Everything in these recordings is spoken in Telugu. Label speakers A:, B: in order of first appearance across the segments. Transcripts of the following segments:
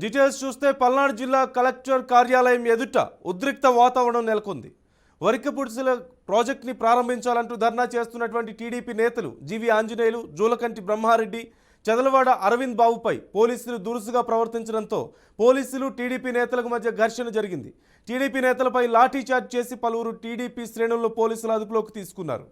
A: డీటెయిల్స్ చూస్తే పల్నాడు జిల్లా కలెక్టర్ కార్యాలయం ఎదుట ఉద్రిక్త వాతావరణం నెలకొంది. వరికపుడిసెల ప్రాజెక్టుని ప్రారంభించాలంటూ ధర్నా చేస్తున్నటువంటి టీడీపీ నేతలు జీవి ఆంజనేయులు, జూలకంటి బ్రహ్మారెడ్డి, చదలవాడ అరవింద్ బాబుపై పోలీసులు దురుసుగా ప్రవర్తించడంతో పోలీసులు టీడీపీ నేతలకు మధ్య ఘర్షణ జరిగింది. టీడీపీ నేతలపై లాఠీ చార్జ్ చేసి పలువురు టీడీపీ శ్రేణులను పోలీసులు అదుపులోకి తీసుకున్నారు.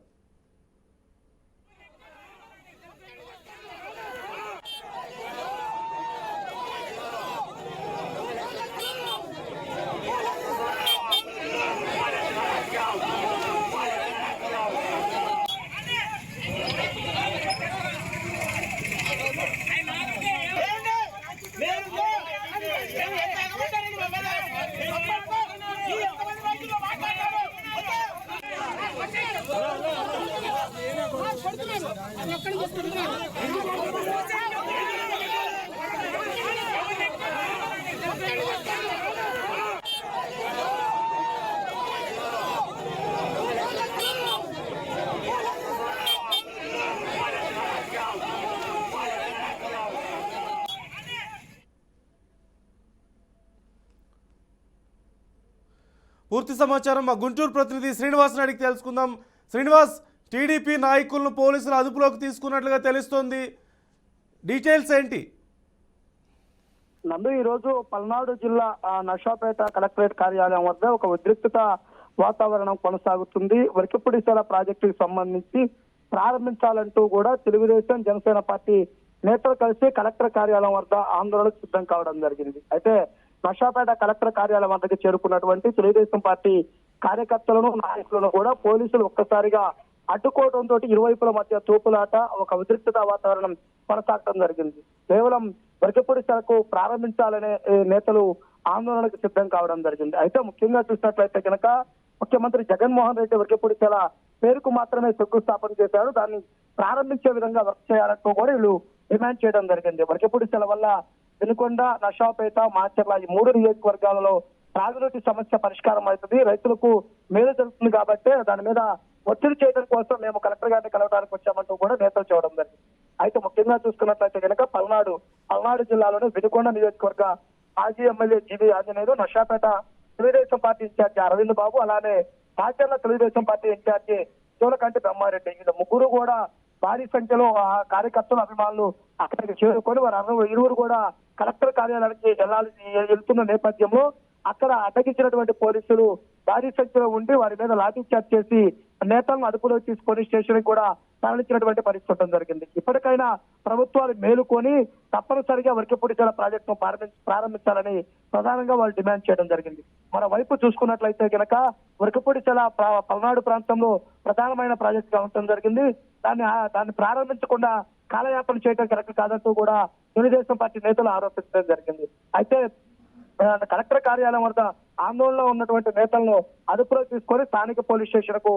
A: పూర్తి సమాచారం మా గుంటూరు ప్రతినిధి శ్రీనివాస్ని అడిగి తెలుసుకుందాం. శ్రీనివాస్, టీడీపీ నాయకులను పోలీసులు అదుపులోకి తీసుకున్నట్లుగా తెలుస్తోంది, డీటెయిల్స్ ఏంటి?
B: నందు ఈరోజు పల్నాడు జిల్లా నర్సాపేట కలెక్టరేట్ కార్యాలయం వద్ద ఒక ఉద్రిక్తత వాతావరణం కొనసాగుతుంది. వరికపుడిసెల ప్రాజెక్టుకు సంబంధించి ప్రారంభించాలంటూ కూడా తెలుగుదేశం, జనసేన పార్టీ నేతలు కలిసి కలెక్టర్ కార్యాలయం వద్ద ఆందోళనకు సిద్ధం కావడం జరిగింది. అయితే నర్సాపేట కలెక్టర్ కార్యాలయం వద్దకు చేరుకున్నటువంటి తెలుగుదేశం పార్టీ కార్యకర్తలను, నాయకులను కూడా పోలీసులు ఒక్కసారిగా అడ్డుకోవడంతో ఇరువైపుల మధ్య తోపులాట, ఒక ఉద్రిక్తత వాతావరణం కొనసాగడం జరిగింది. కేవలం వరికపుడిసెలకు ప్రారంభించాలనే నేతలు ఆందోళనకు సిద్ధం కావడం జరిగింది. అయితే ముఖ్యంగా చూసినట్లయితే కనుక ముఖ్యమంత్రి జగన్మోహన్ రెడ్డి వరికపుడిసెల పేరుకు మాత్రమే శంకుస్థాపన చేశారు, దాన్ని ప్రారంభించే విధంగా వర్క్ చేయాలంటూ కూడా వీళ్ళు డిమాండ్ చేయడం జరిగింది. వరికపుడిసెల వల్ల వెనుకొండ, నర్సాపేట, మాచర్ల ఈ 3 నియోజకవర్గాలలో తాగునీటి సమస్య పరిష్కారం అవుతుంది, రైతులకు మేలు జరుగుతుంది కాబట్టి దాని మీద ఒత్తిడి చేయడం కోసం మేము కలెక్టర్ గారిని కలవడానికి వచ్చామంటూ కూడా నేతలు చేయడం జరిగింది. అయితే ముఖ్యంగా చూసుకున్నట్లయితే కనుక పల్నాడు జిల్లాలోని వెనుకొండ నియోజకవర్గ మాజీ ఎమ్మెల్యే జీవి ఆంజనేయులు, నర్సాపేట తెలుగుదేశం పార్టీ ఇన్ఛార్జి అరవింద్ బాబు, అలానే మాచర్ల తెలుగుదేశం పార్టీ ఇన్ఛార్జి జూలకంటి బ్రహ్మారెడ్డి, వీళ్ళ ముగ్గురు కూడా భారీ సంఖ్యలో కార్యకర్తలు, అభిమానులు అక్కడికి చేరుకొని వారు ఇరువురు కూడా కలెక్టర్ కార్యాలయానికి వెళ్తున్న నేపథ్యంలో అక్కడ అడ్డగించినటువంటి పోలీసులు భారీ సంఖ్యలో ఉండి వారి మీద లాఠీ చార్జ్ చేసి నేతలను అదుపులో తీసుకొని స్టేషన్ కూడా తరలించినటువంటి పరిస్థితి ఉండడం జరిగింది. ఇప్పటికైనా ప్రభుత్వాలు మేలుకొని తప్పనిసరిగా వరికపుడిసెల ప్రాజెక్టును ప్రారంభించాలని ప్రధానంగా వాళ్ళు డిమాండ్ చేయడం జరిగింది. మరోవైపు చూసుకున్నట్లయితే కనుక వరికపుడిసెల పల్నాడు ప్రాంతంలో ప్రధానమైన ప్రాజెక్ట్ గా ఉండటం జరిగింది. దాన్ని ప్రారంభించకుండా కాలయాపన చేయడం కరెక్ట్ కాదంటూ కూడా తెలుగుదేశం పార్టీ నేతలు ఆరోపించడం జరిగింది. అయితే కలెక్టర్ కార్యాలయం వద్ద ఆందోళనలో ఉన్నటువంటి నేతలను అదుపులో తీసుకొని స్థానిక పోలీస్ స్టేషన్ కు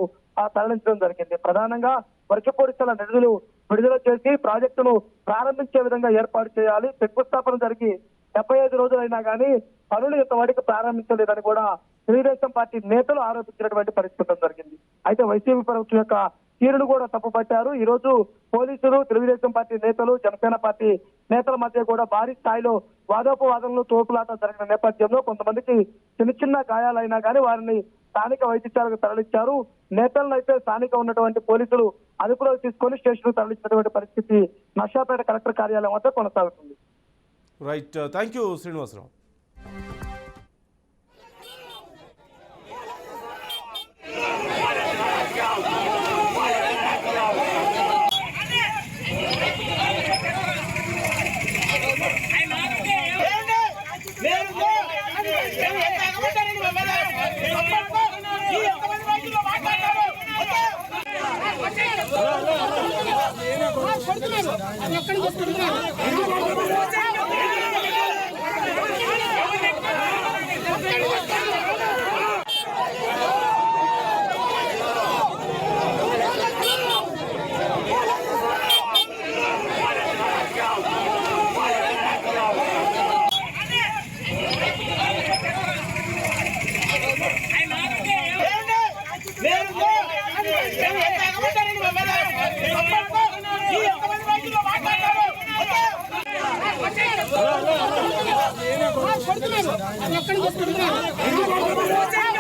B: తరలించడం జరిగింది. ప్రధానంగా వరికపుడిసెల నిధులు విడుదల చేసి ప్రాజెక్టును ప్రారంభించే విధంగా ఏర్పాటు చేయాలి, శంకుస్థాపన జరిగి 75 రోజులైనా కానీ పనులు ఇంతవరకు ప్రారంభించలేదని కూడా తెలుగుదేశం పార్టీ నేతలు ఆరోపించినటువంటి పరిస్థితి జరిగింది. అయితే వైసీపీ ప్రభుత్వం యొక్క తీరును కూడా తప్పుపట్టారు. ఈ రోజు పోలీసులు, తెలుగుదేశం పార్టీ నేతలు, జనసేన పార్టీ నేతల మధ్య కూడా భారీ స్థాయిలో వాదోపవాదనలు, తోపులాట జరిగిన నేపథ్యంలో కొంతమందికి చిన్న గాయాలైనా కానీ వారిని స్థానిక వైద్యశాలకు తరలించారు. నేతలను అయితే స్థానిక ఉన్నటువంటి పోలీసులు అదుపులోకి తీసుకొని స్టేషన్ తరలించినటువంటి పరిస్థితి నర్సాపేట కలెక్టర్ కార్యాలయం వద్ద కొనసాగుతుంది.
A: Right, thank you Srinivasarao.
C: అక్కడ కొడుతున్నారు. అది ఒక్కడిని కొడుతున్నారు.